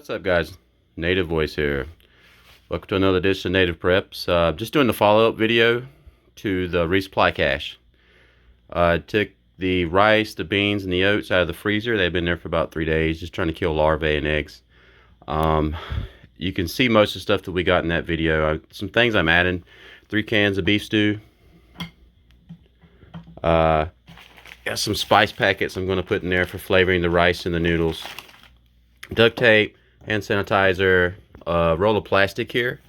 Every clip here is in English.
What's up, guys? Native Voice here. Welcome to another edition of Native Preps. Just doing the follow-up video to the resupply cache. I took the rice, the beans, and the oats out of the freezer. They've been there for about 3 days, just trying to kill larvae and eggs. You can see most of the stuff that we got in that video. Some things I'm adding: 3 cans of beef stew. Got some spice packets I'm going to put in there for flavoring the rice and the noodles. Duct tape, hand sanitizer, roll of plastic here.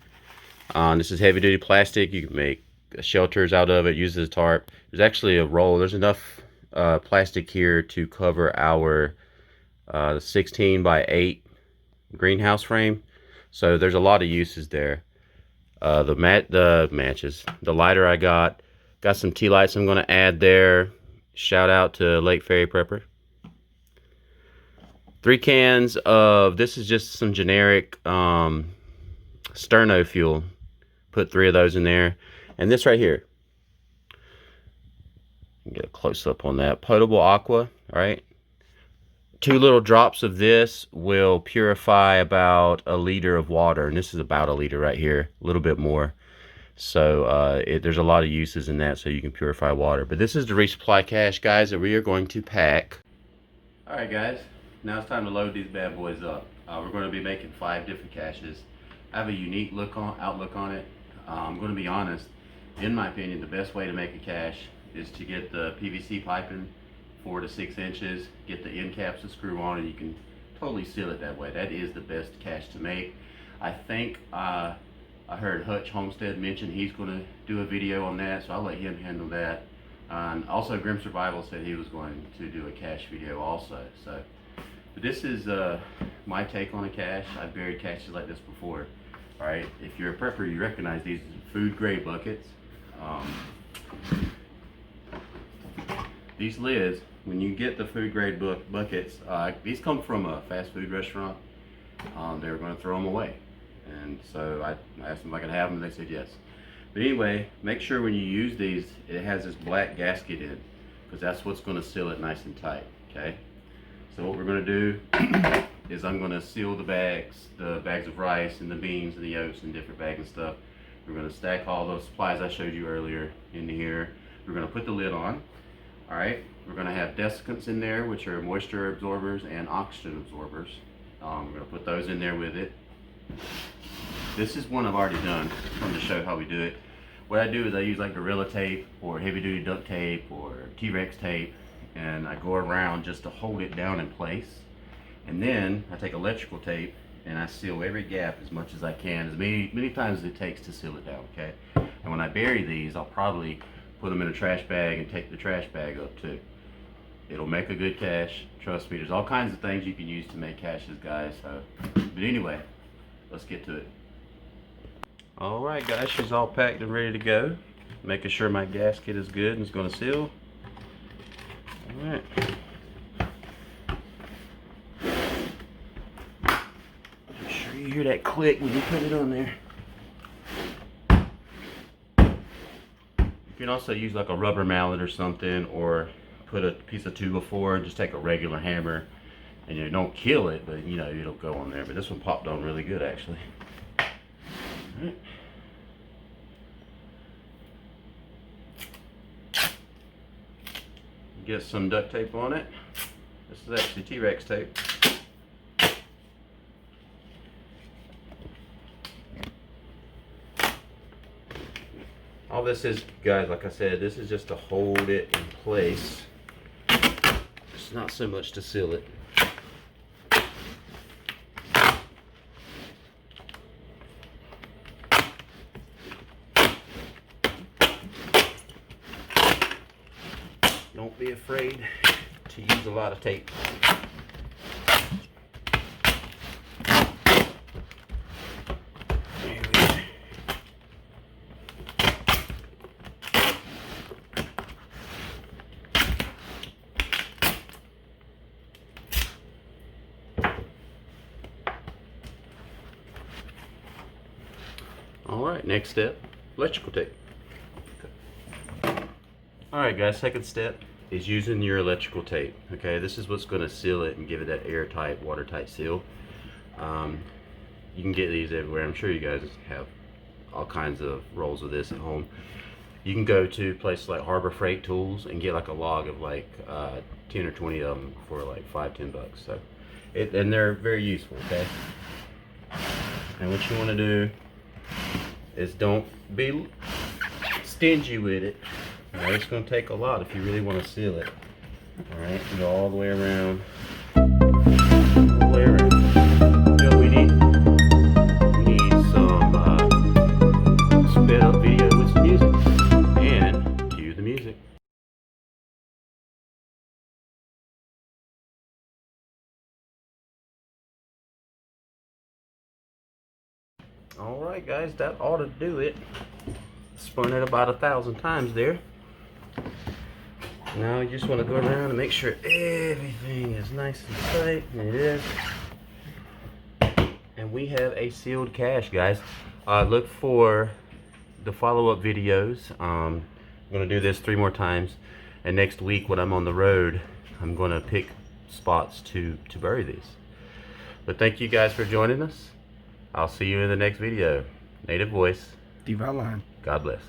This is heavy duty plastic. You can make shelters out of it, use it as a tarp. There's actually a roll. There's enough plastic here to cover our 16 by 8 greenhouse frame. So there's a lot of uses there. The matches, the lighter I got some tea lights I'm going to add there. Shout out to Lake Ferry Prepper. 3 cans of, this is just some generic sterno fuel. Put 3 of those in there. And this right here, get a close up on that, potable aqua. All right, 2 little drops of this will purify about 1 liter of water, and this is about 1 liter right here, a little bit more. So there's a lot of uses in that, so you can purify water. But this is the resupply cache, guys, that we are going to pack. All right, guys. Now it's time to load these bad boys up. We're going to be making 5 different caches. I have a unique outlook on it. I'm going to be honest. In my opinion, the best way to make a cache is to get the PVC piping 4 to 6 inches, get the end caps to screw on, and you can totally seal it that way. That is the best cache to make. I think I heard Hutch Homestead mention he's going to do a video on that, so I'll let him handle that. And also Grim Survival said he was going to do a cache video also. So. But this is my take on a cache. I've buried caches like this before. All right, if you're a prepper, you recognize these food grade buckets. These lids, when you get the food grade buckets, these come from a fast food restaurant. They were going to throw them away, and so I asked them if I could have them, and they said yes. But anyway, make sure when you use these, it has this black gasket in, because that's what's going to seal it nice and tight. Okay. So what we're going to do is I'm going to seal the bags of rice and the beans and the oats and different bags and stuff. We're going to stack all those supplies I showed you earlier into here. We're going to put the lid on. All right. We're going to have desiccants in there, which are moisture absorbers and oxygen absorbers. We're going to put those in there with it. This is one I've already done. I'm going to show how we do it. What I do is I use like Gorilla tape or heavy duty duct tape or T-Rex tape, and I go around just to hold it down in place. And then I take electrical tape and I seal every gap as much as I can, as many times as it takes to seal it down, okay? And when I bury these, I'll probably put them in a trash bag and take the trash bag up too. It'll make a good cache, trust me. There's all kinds of things you can use to make caches, guys. So, but anyway, let's get to it. All right, guys, she's all packed and ready to go. Making sure my gasket is good and it's going to seal. All right. Make sure you hear that click when you put it on there. You can also use like a rubber mallet or something, or put a piece of 2x4 and just take a regular hammer, and you don't kill it, but you know it'll go on there. But this one popped on really good, actually. All right. Get some duct tape on it. This is actually T-Rex tape. All this is, guys, like I said, this is just to hold it in place. It's not so much to seal it. Don't be afraid to use a lot of tape. All right, next step, electrical tape. All right, guys, second step is using your electrical tape. Okay, this is what's going to seal it and give it that airtight, watertight seal. You can get these everywhere. I'm sure you guys have all kinds of rolls of this at home. You can go to places like Harbor Freight Tools and get like a log of like 10 or 20 of them for like $5-10. So, and they're very useful. Okay. And what you want to do is don't be stingy with it. All right, it's going to take a lot if you really want to seal it. All right, go all the way around. All the way around. You know what we need? We need some sped up video with some music. And cue the music. All right, guys, that ought to do it. Spun it about 1,000 times there. Now you just want to go around and make sure everything is nice and tight. And it is. And we have a sealed cache, guys. Look for the follow-up videos. I'm going to do this 3 more times. And next week when I'm on the road, I'm going to pick spots to bury these. But thank you guys for joining us. I'll see you in the next video. Mative Voyce. Divine line. God bless.